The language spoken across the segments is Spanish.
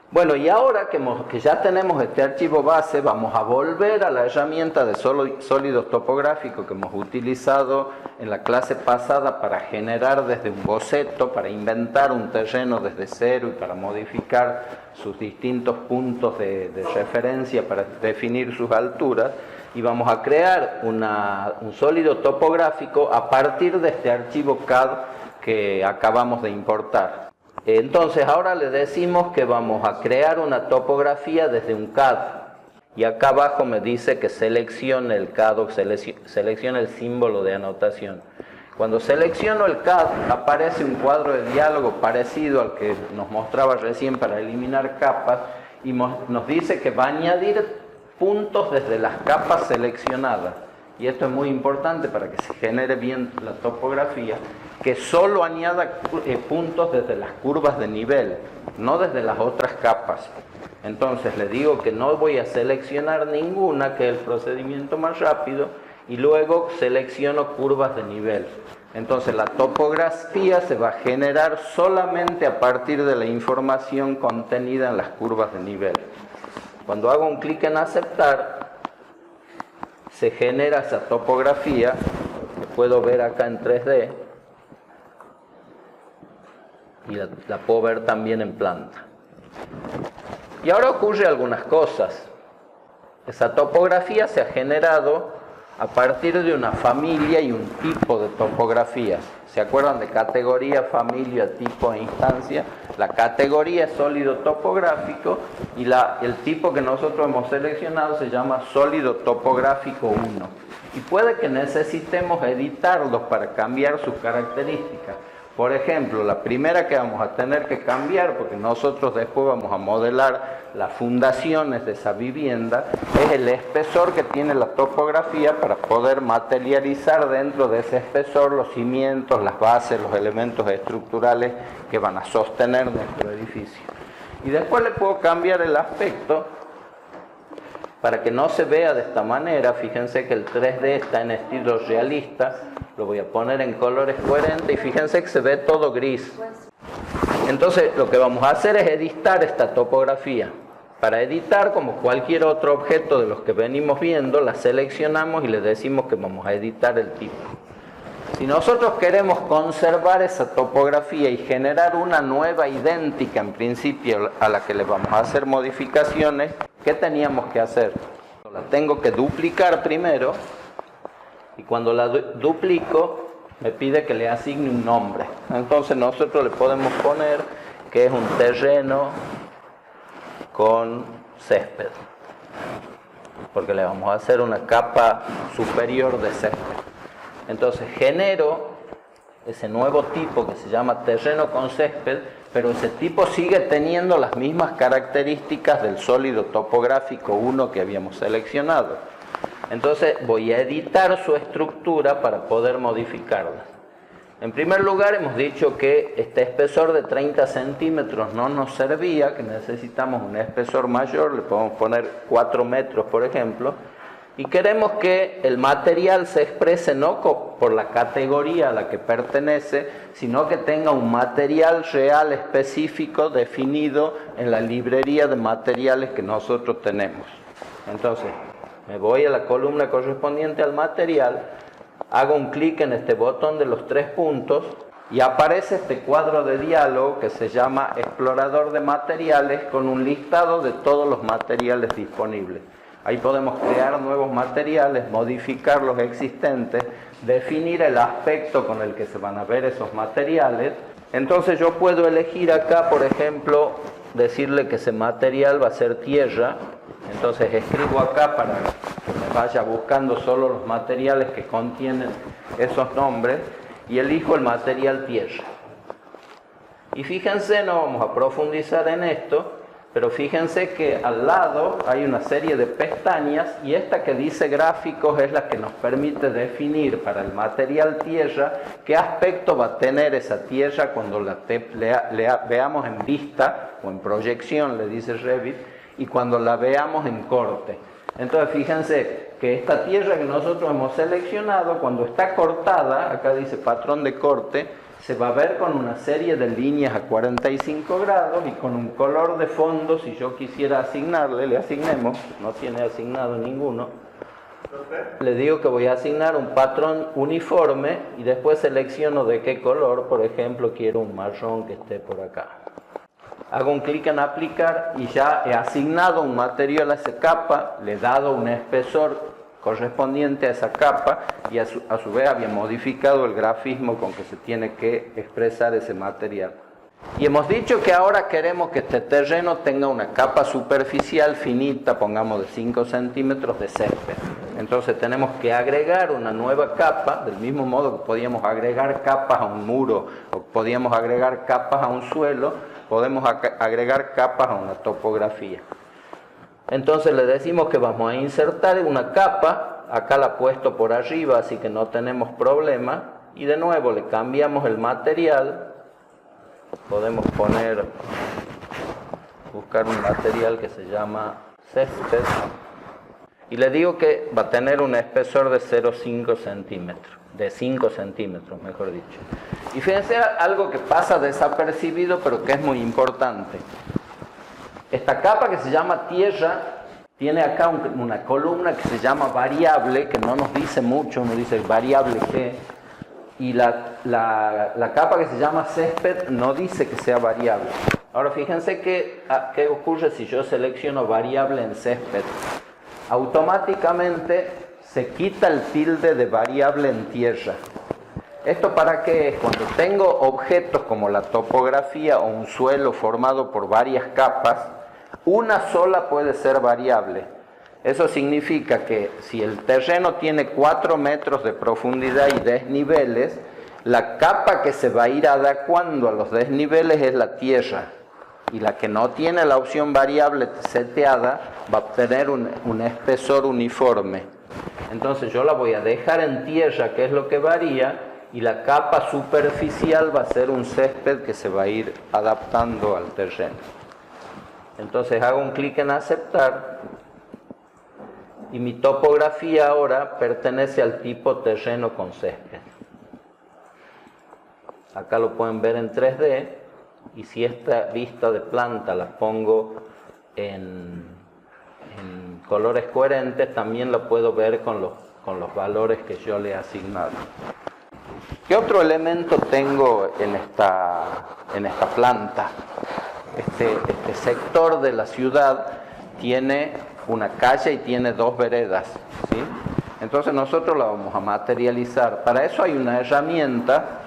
Bueno, y ahora que ya tenemos este archivo base, vamos a volver a la herramienta de sólidos topográficos que hemos utilizado en la clase pasada para generar desde un boceto, para inventar un terreno desde cero y para modificar sus distintos puntos de referencia para definir sus alturas. Y vamos a crear un sólido topográfico a partir de este archivo CAD que acabamos de importar. Entonces ahora le decimos que vamos a crear una topografía desde un CAD. Y acá abajo me dice que seleccione el CAD o seleccione el símbolo de anotación. Cuando selecciono el CAD aparece un cuadro de diálogo parecido al que nos mostraba recién para eliminar capas y nos dice que va a añadir puntos desde las capas seleccionadas. Y esto es muy importante para que se genere bien la topografía, que solo añada puntos desde las curvas de nivel, no desde las otras capas. Entonces le digo que no voy a seleccionar ninguna, que es el procedimiento más rápido, y luego selecciono curvas de nivel. Entonces la topografía se va a generar solamente a partir de la información contenida en las curvas de nivel. Cuando hago un clic en aceptar, se genera esa topografía, que puedo ver acá en 3D, y la puedo ver también en planta. Y ahora ocurre algunas cosas. Esa topografía se ha generado a partir de una familia y un tipo de topografías. ¿Se acuerdan de categoría, familia, tipo e instancia? La categoría es sólido topográfico y el tipo que nosotros hemos seleccionado se llama sólido topográfico 1. Y puede que necesitemos editarlos para cambiar sus características. Por ejemplo, la primera que vamos a tener que cambiar, porque nosotros después vamos a modelar las fundaciones de esa vivienda, es el espesor que tiene la topografía para poder materializar dentro de ese espesor los cimientos, las bases, los elementos estructurales que van a sostener nuestro edificio. Y después le puedo cambiar el aspecto para que no se vea de esta manera. Fíjense que el 3D está en estilo realista, lo voy a poner en colores coherentes y fíjense que se ve todo gris. Entonces lo que vamos a hacer es editar esta topografía. Para editar, como cualquier otro objeto de los que venimos viendo, la seleccionamos y le decimos que vamos a editar el tipo. Si nosotros queremos conservar esa topografía y generar una nueva idéntica en principio a la que le vamos a hacer modificaciones, ¿qué teníamos que hacer? La tengo que duplicar primero y cuando la duplico me pide que le asigne un nombre. Entonces nosotros le podemos poner que es un terreno con césped, porque le vamos a hacer una capa superior de césped. Entonces genero ese nuevo tipo que se llama terreno con césped, pero ese tipo sigue teniendo las mismas características del sólido topográfico 1 que habíamos seleccionado. Entonces voy a editar su estructura para poder modificarla. En primer lugar hemos dicho que este espesor de 30 centímetros no nos servía, que necesitamos un espesor mayor, le podemos poner 4 metros por ejemplo, y queremos que el material se exprese no por la categoría a la que pertenece, sino que tenga un material real específico definido en la librería de materiales que nosotros tenemos. Entonces, me voy a la columna correspondiente al material, hago un clic en este botón de los 3 puntos y aparece este cuadro de diálogo que se llama Explorador de Materiales con un listado de todos los materiales disponibles. Ahí podemos crear nuevos materiales, modificar los existentes, definir el aspecto con el que se van a ver esos materiales. Entonces yo puedo elegir acá, por ejemplo, decirle que ese material va a ser tierra. Entonces escribo acá para que me vaya buscando solo los materiales que contienen esos nombres y elijo el material tierra. Y fíjense, no vamos a profundizar en esto, pero fíjense que al lado hay una serie de pestañas y esta que dice gráficos es la que nos permite definir para el material tierra qué aspecto va a tener esa tierra cuando la veamos en vista o en proyección, le dice Revit, y cuando la veamos en corte. Entonces fíjense que esta tierra que nosotros hemos seleccionado, cuando está cortada, acá dice patrón de corte, se va a ver con una serie de líneas a 45 grados y con un color de fondo. Si yo quisiera asignarle, le asignemos, no tiene asignado ninguno, le digo que voy a asignar un patrón uniforme y después selecciono de qué color. Por ejemplo, quiero un marrón que esté por acá. Hago un clic en aplicar y ya he asignado un material a esa capa, le he dado un espesor correspondiente a esa capa y a su vez había modificado el grafismo con que se tiene que expresar ese material. Y hemos dicho que ahora queremos que este terreno tenga una capa superficial finita, pongamos de 5 centímetros de césped. Entonces tenemos que agregar una nueva capa, del mismo modo que podíamos agregar capas a un muro o podíamos agregar capas a un suelo, podemos agregar capas a una topografía. Entonces le decimos que vamos a insertar una capa, acá la he puesto por arriba, así que no tenemos problema, y de nuevo le cambiamos el material, podemos buscar un material que se llama césped, y le digo que va a tener un espesor de 0,5 centímetros, de 5 centímetros, mejor dicho. Y fíjense algo que pasa desapercibido, pero que es muy importante. Esta capa que se llama tierra tiene acá una columna que se llama variable, que no nos dice mucho, nos dice variable qué, y la capa que se llama césped no dice que sea variable. Ahora fíjense qué ocurre si yo selecciono variable en césped. Automáticamente se quita el tilde de variable en tierra. ¿Esto para qué es? Cuando tengo objetos como la topografía o un suelo formado por varias capas, una sola puede ser variable. Eso significa que si el terreno tiene 4 metros de profundidad y desniveles, la capa que se va a ir adecuando a los desniveles es la tierra. Y la que no tiene la opción variable seteada va a tener un espesor uniforme. Entonces yo la voy a dejar en tierra, que es lo que varía, y la capa superficial va a ser un césped que se va a ir adaptando al terreno. Entonces hago un clic en aceptar y mi topografía ahora pertenece al tipo terreno con césped. Acá lo pueden ver en 3D, y si esta vista de planta la pongo en colores coherentes, también la puedo ver con los valores que yo le he asignado. ¿Qué otro elemento tengo en esta planta? Este sector de la ciudad tiene una calle y tiene 2 veredas, ¿sí? Entonces nosotros la vamos a materializar. Para eso hay una herramienta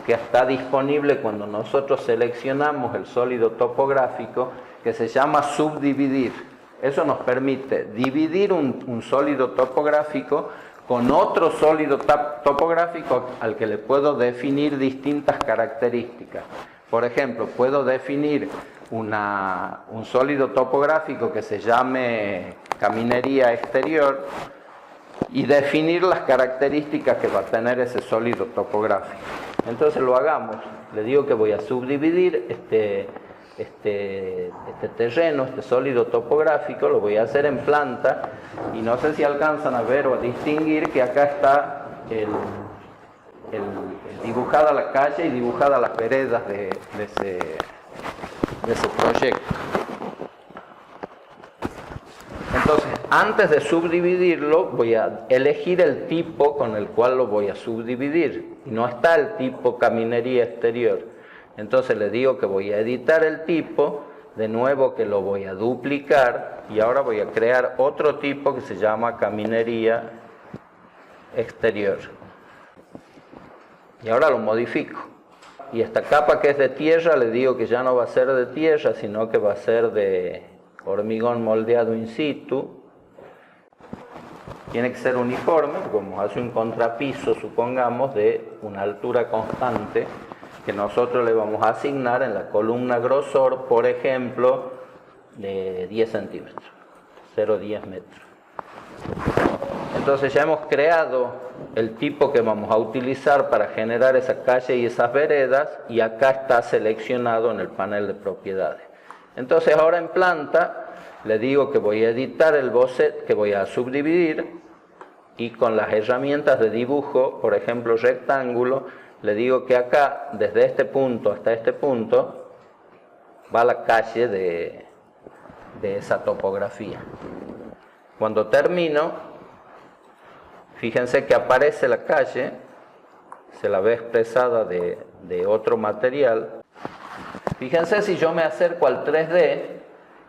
que está disponible cuando nosotros seleccionamos el sólido topográfico, que se llama subdividir. Eso nos permite dividir un sólido topográfico con otro sólido topográfico al que le puedo definir distintas características. Por ejemplo, puedo definir un sólido topográfico que se llame caminería exterior y definir las características que va a tener ese sólido topográfico. Entonces lo hagamos. Le digo que voy a subdividir este terreno, este sólido topográfico, lo voy a hacer en planta, y no sé si alcanzan a ver o a distinguir que acá está dibujada la calle y dibujada las veredas de ese proyecto. Entonces, antes de subdividirlo, voy a elegir el tipo con el cual lo voy a subdividir, y no está el tipo caminería exterior. Entonces le digo que voy a editar el tipo, de nuevo que lo voy a duplicar, y ahora voy a crear otro tipo que se llama caminería exterior. Y ahora lo modifico. Y esta capa que es de tierra, le digo que ya no va a ser de tierra, sino que va a ser de hormigón moldeado in situ. Tiene que ser uniforme, como hace un contrapiso, supongamos, de una altura constante, que nosotros le vamos a asignar en la columna grosor, por ejemplo, de 10 centímetros, 0,10 metros. Entonces ya hemos creado el tipo que vamos a utilizar para generar esa calle y esas veredas, y acá está seleccionado en el panel de propiedades. Entonces ahora en planta le digo que voy a editar el boceto, que voy a subdividir, y con las herramientas de dibujo, por ejemplo rectángulo, le digo que acá, desde este punto hasta este punto, va la calle de esa topografía. Cuando termino, fíjense que aparece la calle, se la ve expresada de otro material. Fíjense si yo me acerco al 3D,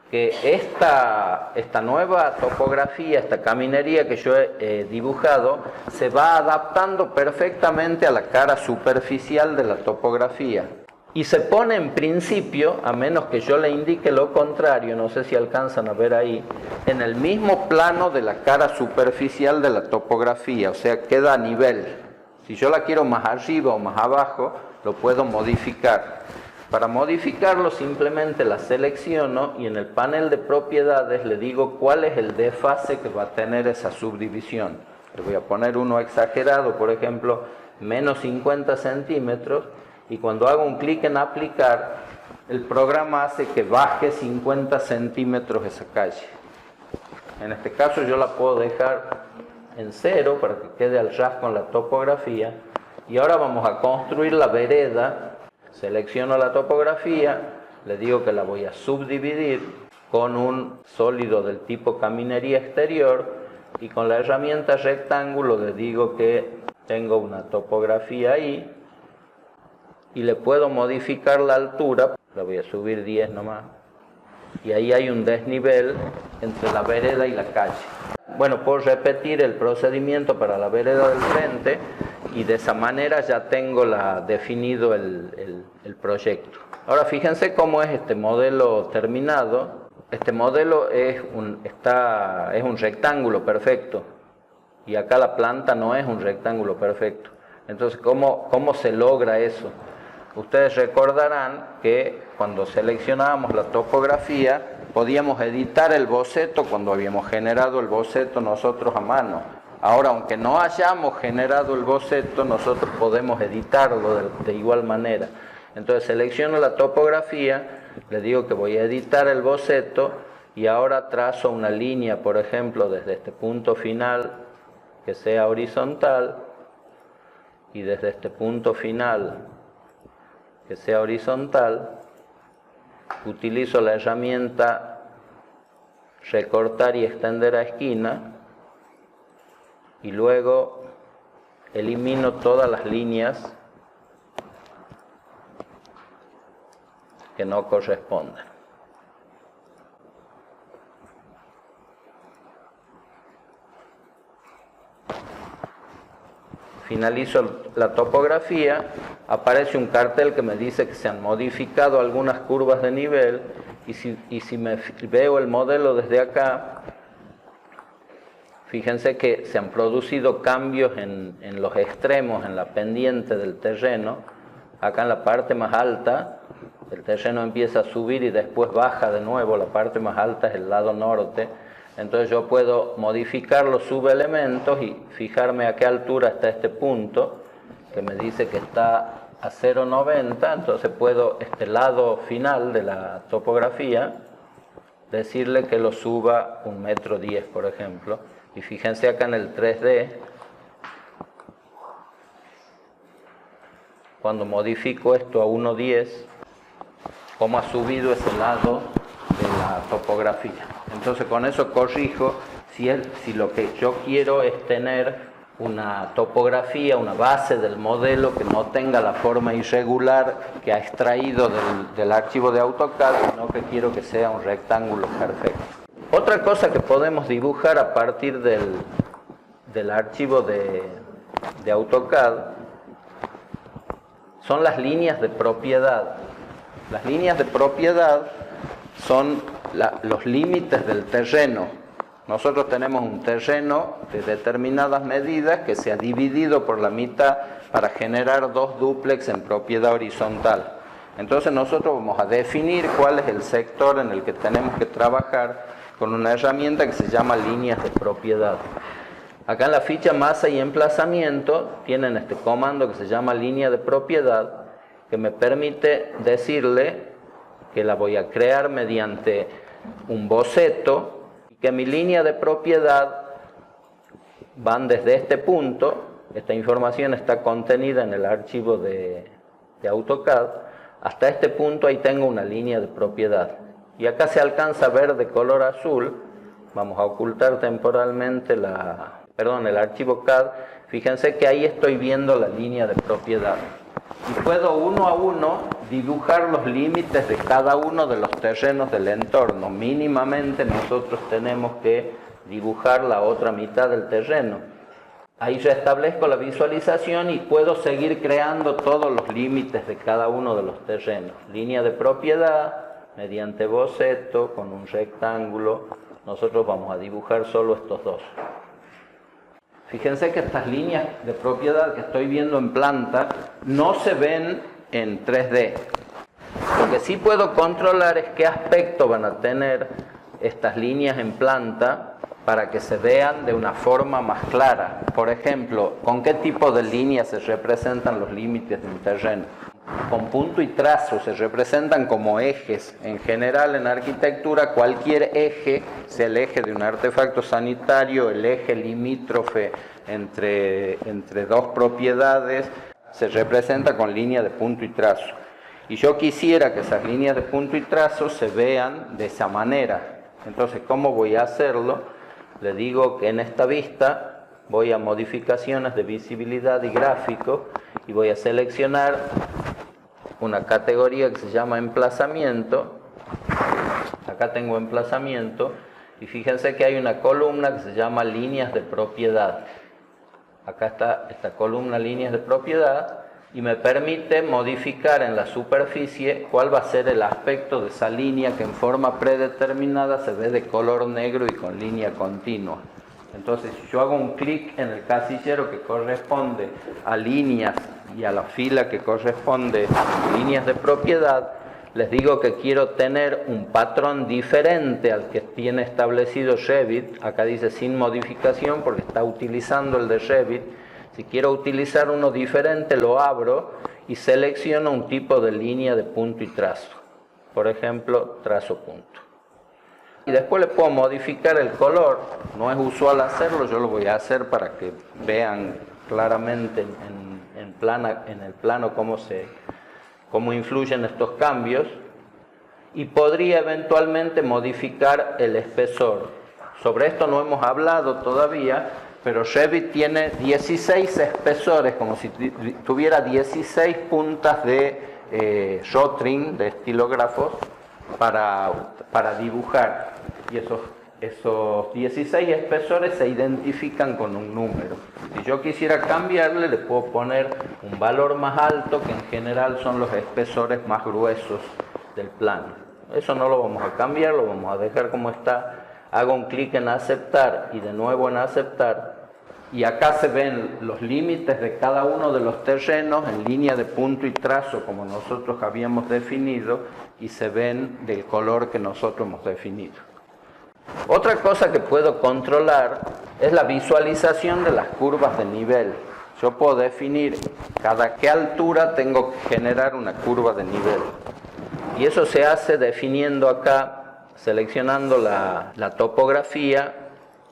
que esta nueva topografía, esta caminería que yo he dibujado, se va adaptando perfectamente a la cara superficial de la topografía. Y se pone en principio, a menos que yo le indique lo contrario, no sé si alcanzan a ver ahí, en el mismo plano de la cara superficial de la topografía, o sea, queda a nivel. Si yo la quiero más arriba o más abajo, lo puedo modificar. Para modificarlo simplemente la selecciono y en el panel de propiedades le digo cuál es el desfase que va a tener esa subdivisión. Le voy a poner uno exagerado, por ejemplo, menos 50 centímetros, y cuando hago un clic en aplicar, el programa hace que baje 50 centímetros esa calle. En este caso yo la puedo dejar en 0 para que quede al ras con la topografía. Y ahora vamos a construir la vereda. Selecciono la topografía, le digo que la voy a subdividir con un sólido del tipo caminería exterior y con la herramienta rectángulo le digo que tengo una topografía ahí y le puedo modificar la altura, la voy a subir 10 nomás, y ahí hay un desnivel entre la vereda y la calle. Bueno, puedo repetir el procedimiento para la vereda del frente y de esa manera ya tengo definido el proyecto. Ahora fíjense cómo es este modelo terminado. Este modelo es un rectángulo perfecto y acá la planta no es un rectángulo perfecto. Entonces, ¿cómo se logra eso? Ustedes recordarán que cuando seleccionábamos la topografía podíamos editar el boceto cuando habíamos generado el boceto nosotros a mano. Ahora, aunque no hayamos generado el boceto, nosotros podemos editarlo de igual manera. Entonces selecciono la topografía, le digo que voy a editar el boceto y ahora trazo una línea, por ejemplo, desde este punto final que sea horizontal y desde este punto final que sea horizontal. Utilizo la herramienta recortar y extender a esquina y luego elimino todas las líneas que no corresponden. Finalizo la topografía, aparece un cartel que me dice que se han modificado algunas curvas de nivel y si me veo el modelo desde acá, fíjense que se han producido cambios en los extremos, en la pendiente del terreno. Acá en la parte más alta, el terreno empieza a subir y después baja de nuevo, la parte más alta es el lado norte. Entonces yo puedo modificar los subelementos y fijarme a qué altura está este punto, que me dice que está a 0,90, entonces puedo, este lado final de la topografía, decirle que lo suba 1,10 metros, por ejemplo. Y fíjense acá en el 3D, cuando modifico esto a 1,10, cómo ha subido ese lado de la topografía. Entonces con eso corrijo si lo que yo quiero es tener una topografía, una base del modelo que no tenga la forma irregular que ha extraído del archivo de AutoCAD, sino que quiero que sea un rectángulo perfecto. Otra cosa que podemos dibujar a partir del archivo de AutoCAD son las líneas de propiedad. Las líneas de propiedad son los límites del terreno. Nosotros tenemos un terreno de determinadas medidas que se ha dividido por la mitad para generar dos dúplex en propiedad horizontal. Entonces nosotros vamos a definir cuál es el sector en el que tenemos que trabajar con una herramienta que se llama líneas de propiedad. Acá en la ficha masa y emplazamiento tienen este comando que se llama línea de propiedad, que me permite decirle que la voy a crear mediante un boceto y que mi línea de propiedad van desde este punto Esta información está contenida en el archivo de AutoCAD. Hasta este punto ahí tengo una línea de propiedad. Y acá se alcanza a ver de color azul. Vamos a ocultar temporalmente el archivo CAD. Fíjense que ahí estoy viendo la línea de propiedad. Y puedo uno a uno dibujar los límites de cada uno de los terrenos del entorno. Mínimamente nosotros tenemos que dibujar la otra mitad del terreno. Ahí restablezco la visualización y puedo seguir creando todos los límites de cada uno de los terrenos. Línea de propiedad, mediante boceto, con un rectángulo. Nosotros vamos a dibujar solo estos dos. Fíjense que estas líneas de propiedad que estoy viendo en planta no se ven en 3D. Lo que sí puedo controlar es qué aspecto van a tener estas líneas en planta para que se vean de una forma más clara. Por ejemplo, ¿con qué tipo de líneas se representan los límites de un terreno? Con punto y trazo se representan como ejes. En general, en arquitectura, cualquier eje, sea el eje de un artefacto sanitario, el eje limítrofe entre dos propiedades, se representa con línea de punto y trazo. Y yo quisiera que esas líneas de punto y trazo se vean de esa manera. Entonces, ¿cómo voy a hacerlo? Le digo que en esta vista voy a modificaciones de visibilidad y gráfico y voy a seleccionar una categoría que se llama emplazamiento. Acá tengo emplazamiento y fíjense que hay una columna que se llama líneas de propiedad. Acá está esta columna líneas de propiedad y me permite modificar en la superficie cuál va a ser el aspecto de esa línea que en forma predeterminada se ve de color negro y con línea continua. Entonces, si yo hago un clic en el casillero que corresponde a líneas y a la fila que corresponde a líneas de propiedad, les digo que quiero tener un patrón diferente al que tiene establecido Revit. Acá dice sin modificación porque está utilizando el de Revit. Si quiero utilizar uno diferente, lo abro y selecciono un tipo de línea de punto y trazo. Por ejemplo, trazo punto. Y después le puedo modificar el color. No es usual hacerlo, yo lo voy a hacer para que vean claramente en el plano cómo influyen estos cambios. Y podría eventualmente modificar el espesor. Sobre esto no hemos hablado todavía, pero Revit tiene 16 espesores, como si tuviera 16 puntas de rotring, de estilógrafos, para dibujar. Y esos 16 espesores se identifican con un número. Si yo quisiera cambiarle, le puedo poner un valor más alto, que en general son los espesores más gruesos del plano. Eso no lo vamos a cambiar, lo vamos a dejar como está. Hago un clic en aceptar y de nuevo en aceptar. Y acá se ven los límites de cada uno de los terrenos en línea de punto y trazo como nosotros habíamos definido y se ven del color que nosotros hemos definido. Otra cosa que puedo controlar es la visualización de las curvas de nivel. Yo puedo definir cada qué altura tengo que generar una curva de nivel. Y eso se hace definiendo acá, seleccionando la topografía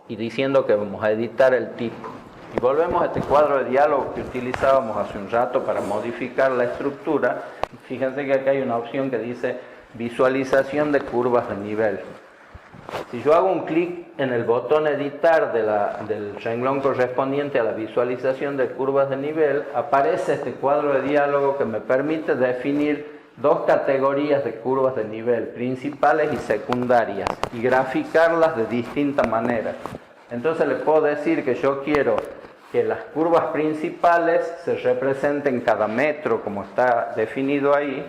y diciendo que vamos a editar el tipo. Y volvemos a este cuadro de diálogo que utilizábamos hace un rato para modificar la estructura. Fíjense que acá hay una opción que dice visualización de curvas de nivel. Si yo hago un clic en el botón editar del renglón correspondiente a la visualización de curvas de nivel, aparece este cuadro de diálogo que me permite definir dos categorías de curvas de nivel, principales y secundarias, y graficarlas de distinta manera. Entonces le puedo decir que yo quiero que las curvas principales se representen cada metro, como está definido ahí,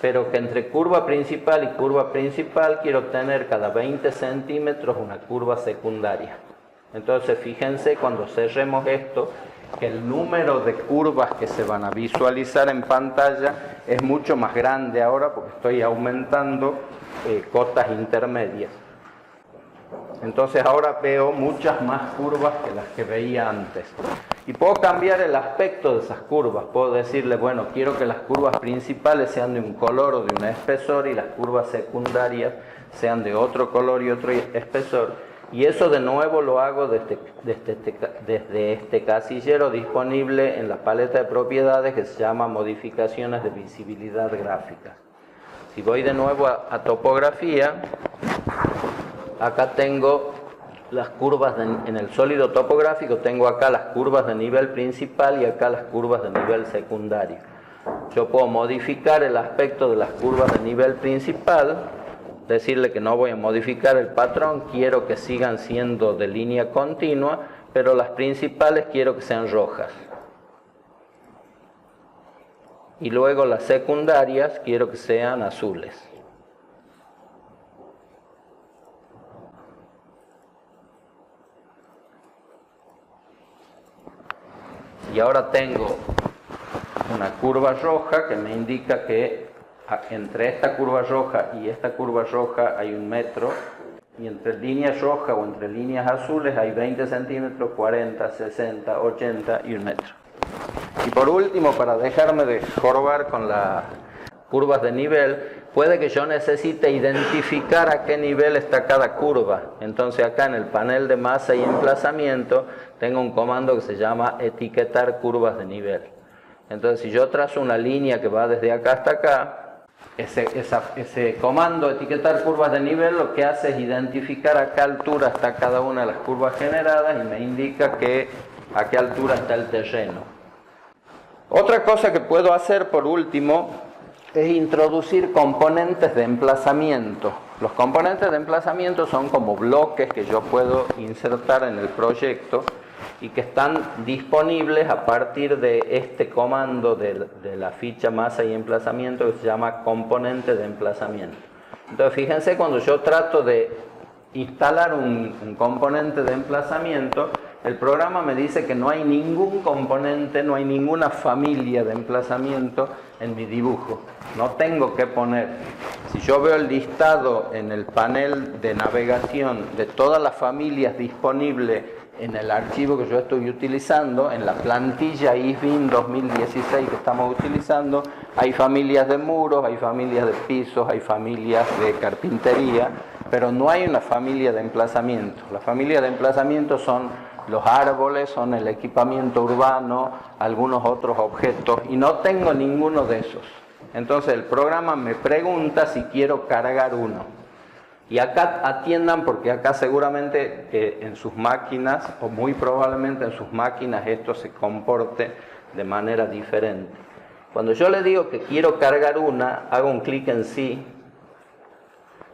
pero que entre curva principal y curva principal quiero tener cada 20 centímetros una curva secundaria. Entonces fíjense cuando cerremos esto, que el número de curvas que se van a visualizar en pantalla es mucho más grande ahora porque estoy aumentando cotas intermedias. Entonces ahora veo muchas más curvas que las que veía antes. Y puedo cambiar el aspecto de esas curvas. Puedo decirle, bueno, quiero que las curvas principales sean de un color o de un espesor y las curvas secundarias sean de otro color y otro espesor. Y eso de nuevo lo hago desde este casillero disponible en la paleta de propiedades que se llama modificaciones de visibilidad gráfica. Si voy de nuevo a topografía, acá tengo las curvas en el sólido topográfico, tengo acá las curvas de nivel principal y acá las curvas de nivel secundario. Yo puedo modificar el aspecto de las curvas de nivel principal, decirle que no voy a modificar el patrón, quiero que sigan siendo de línea continua, pero las principales quiero que sean rojas. Y luego las secundarias quiero que sean azules. Y ahora tengo una curva roja que me indica que entre esta curva roja y esta curva roja hay 1 metro, y entre líneas rojas o entre líneas azules hay 20 centímetros, 40, 60, 80 y 1 metro. Y por último, para dejarme de jorobar con las curvas de nivel, puede que yo necesite identificar a qué nivel está cada curva. Entonces acá en el panel de masa y emplazamiento tengo un comando que se llama etiquetar curvas de nivel. Entonces si yo trazo una línea que va desde acá hasta acá, ese comando etiquetar curvas de nivel lo que hace es identificar a qué altura está cada una de las curvas generadas y me indica a qué altura está el terreno. Otra cosa que puedo hacer por último es introducir componentes de emplazamiento. Los componentes de emplazamiento son como bloques que yo puedo insertar en el proyecto y que están disponibles a partir de este comando de la ficha masa y emplazamiento que se llama componente de emplazamiento. Entonces fíjense, cuando yo trato de instalar un componente de emplazamiento, el programa me dice que no hay ningún componente, no hay ninguna familia de emplazamiento en mi dibujo. No tengo que poner. Si yo veo el listado en el panel de navegación de todas las familias disponibles en el archivo que yo estoy utilizando, en la plantilla ISBIN 2016 que estamos utilizando, hay familias de muros, hay familias de pisos, hay familias de carpintería, pero no hay una familia de emplazamiento. Las familias de emplazamiento son los árboles, son el equipamiento urbano, algunos otros objetos, y no tengo ninguno de esos. Entonces el programa me pregunta si quiero cargar uno. Y acá atiendan, porque acá seguramente en sus máquinas, o muy probablemente en sus máquinas, esto se comporte de manera diferente. Cuando yo le digo que quiero cargar una, hago un clic en sí.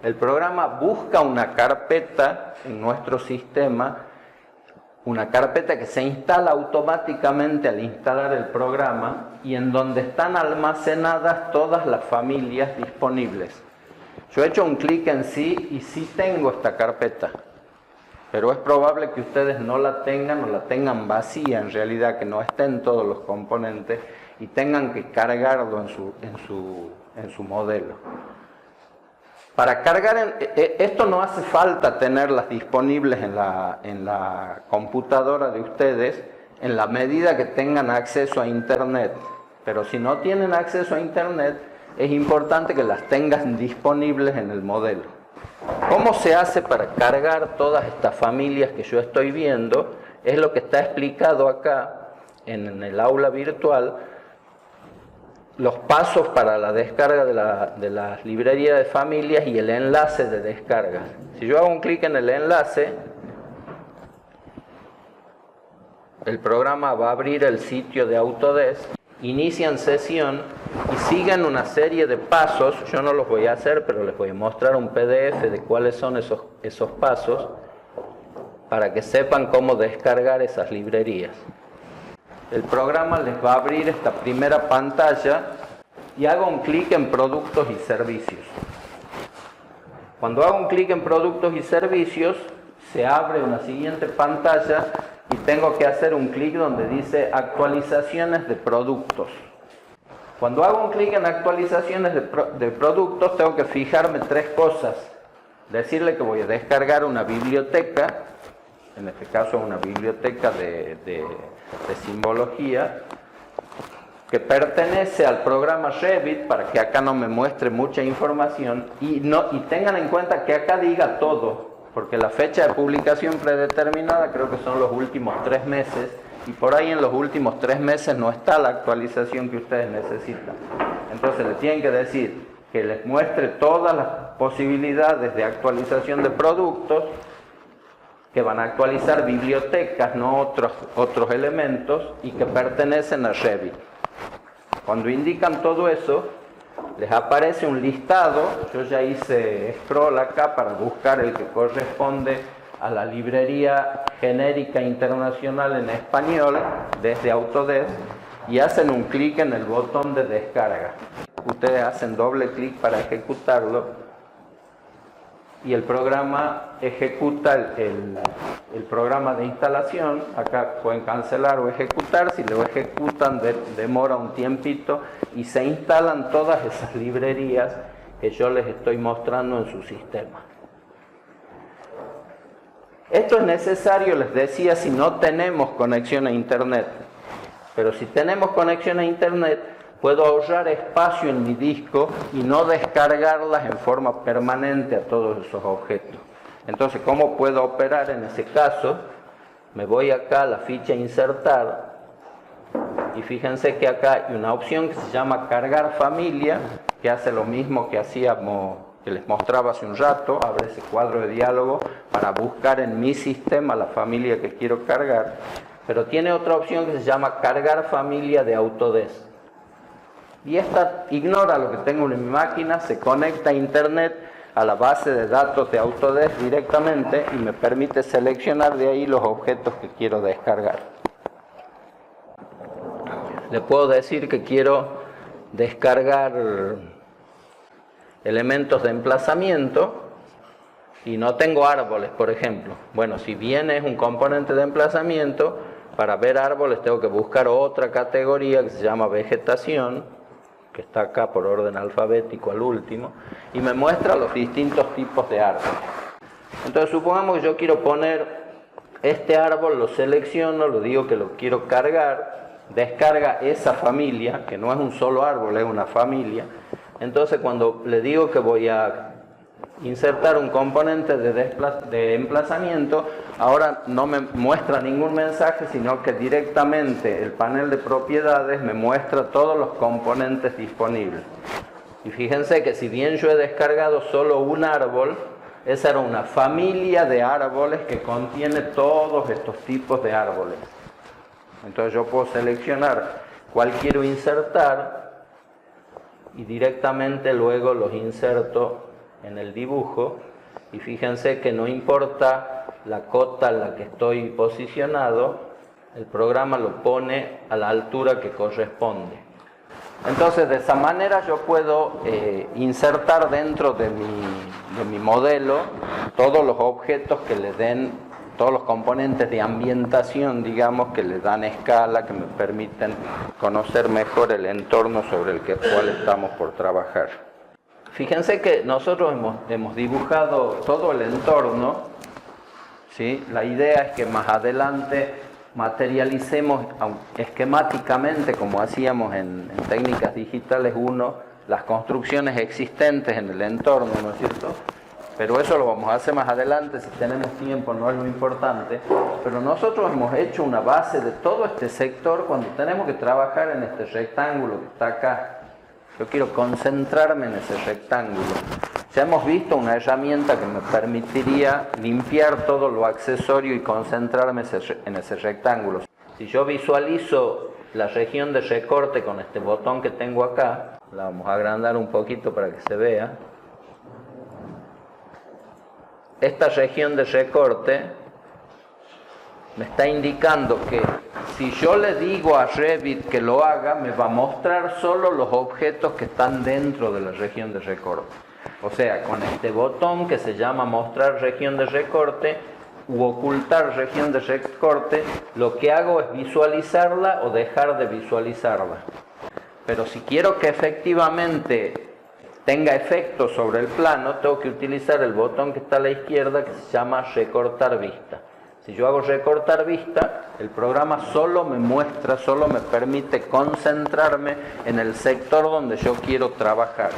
El programa busca una carpeta en nuestro sistema, una carpeta que se instala automáticamente al instalar el programa y en donde están almacenadas todas las familias disponibles. Yo he hecho un clic en sí y sí tengo esta carpeta, pero es probable que ustedes no la tengan o la tengan vacía, en realidad, que no estén todos los componentes y tengan que cargarlo en su modelo. Para cargar, esto no hace falta tenerlas disponibles en la computadora de ustedes en la medida que tengan acceso a Internet, pero si no tienen acceso a Internet, es importante que las tengan disponibles en el modelo. ¿Cómo se hace para cargar todas estas familias que yo estoy viendo? Es lo que está explicado acá en el aula virtual, los pasos para la descarga de la librería de familias y el enlace de descarga. Si yo hago un clic en el enlace, el programa va a abrir el sitio de Autodesk, inician sesión y siguen una serie de pasos. Yo no los voy a hacer, pero les voy a mostrar un PDF de cuáles son esos pasos para que sepan cómo descargar esas librerías. El programa les va a abrir esta primera pantalla y hago un clic en productos y servicios. Cuando hago un clic en productos y servicios, se abre una siguiente pantalla y tengo que hacer un clic donde dice actualizaciones de productos. Cuando hago un clic en actualizaciones de productos, tengo que fijarme 3 cosas. Decirle que voy a descargar una biblioteca, en este caso una biblioteca de simbología, que pertenece al programa Revit, para que acá no me muestre mucha información, y tengan en cuenta que acá diga todo. porque la fecha de publicación predeterminada creo que son los últimos 3 meses, y por ahí en los últimos 3 meses no está la actualización que ustedes necesitan. Entonces le tienen que decir que les muestre todas las posibilidades de actualización de productos, que van a actualizar bibliotecas, no otros elementos, y que pertenecen a Revit. Cuando indican todo eso, les aparece un listado. Yo ya hice scroll acá para buscar el que corresponde a la librería genérica internacional en español desde Autodesk, y hacen un clic en el botón de descarga. Ustedes hacen doble clic para ejecutarlo y el programa ejecuta el programa de instalación. Acá pueden cancelar o ejecutar. Si lo ejecutan demora un tiempito y se instalan todas esas librerías que yo les estoy mostrando en su sistema. Esto es necesario, les decía, si no tenemos conexión a internet. Pero si tenemos conexión a internet, puedo ahorrar espacio en mi disco y no descargarlas en forma permanente a todos esos objetos. Entonces, ¿cómo puedo operar en ese caso? Me voy acá a la ficha Insertar, y fíjense que acá hay una opción que se llama Cargar familia, que hace lo mismo que hacíamos, que les mostraba hace un rato. Abre ese cuadro de diálogo para buscar en mi sistema la familia que quiero cargar, pero tiene otra opción que se llama Cargar familia de Autodesk. Y esta ignora lo que tengo en mi máquina, se conecta a internet, a la base de datos de Autodesk directamente, y me permite seleccionar de ahí los objetos que quiero descargar. Le puedo decir que quiero descargar elementos de emplazamiento y no tengo árboles, por ejemplo. Bueno, si bien es un componente de emplazamiento, para ver árboles tengo que buscar otra categoría que se llama vegetación, que está acá por orden alfabético al último, y me muestra los distintos tipos de árboles. Entonces supongamos que yo quiero poner este árbol, lo selecciono, lo digo que lo quiero cargar, descarga esa familia, que no es un solo árbol, es una familia. Entonces cuando le digo que voy a insertar un componente de emplazamiento, ahora no me muestra ningún mensaje, sino que directamente el panel de propiedades me muestra todos los componentes disponibles. Y fíjense que si bien yo he descargado solo un árbol, esa era una familia de árboles que contiene todos estos tipos de árboles. Entonces yo puedo seleccionar cuál quiero insertar y directamente luego los inserto en el dibujo, y fíjense que no importa la cota en la que estoy posicionado, el programa lo pone a la altura que corresponde. Entonces de esa manera yo puedo insertar dentro de mi modelo todos los objetos que le den, todos los componentes de ambientación, digamos, que le dan escala, que me permiten conocer mejor el entorno sobre el cual estamos por trabajar. Fíjense que nosotros hemos dibujado todo el entorno, ¿sí? La idea es que más adelante materialicemos esquemáticamente, como hacíamos en técnicas digitales 1, las construcciones existentes en el entorno, ¿no es cierto? Pero eso lo vamos a hacer más adelante, si tenemos tiempo, no es lo importante. Pero nosotros hemos hecho una base de todo este sector cuando tenemos que trabajar en este rectángulo que está acá. Yo quiero concentrarme en ese rectángulo. Ya hemos visto una herramienta que me permitiría limpiar todo lo accesorio y concentrarme en ese rectángulo. Si yo visualizo la región de recorte con este botón que tengo acá, la vamos a agrandar un poquito para que se vea. Esta región de recorte me está indicando que si yo le digo a Revit que lo haga, me va a mostrar solo los objetos que están dentro de la región de recorte. O sea, con este botón que se llama mostrar región de recorte u ocultar región de recorte, lo que hago es visualizarla o dejar de visualizarla. Pero si quiero que efectivamente tenga efecto sobre el plano, tengo que utilizar el botón que está a la izquierda que se llama recortar vista. Si yo hago recortar vista, el programa solo me muestra, solo me permite concentrarme en el sector donde yo quiero trabajar.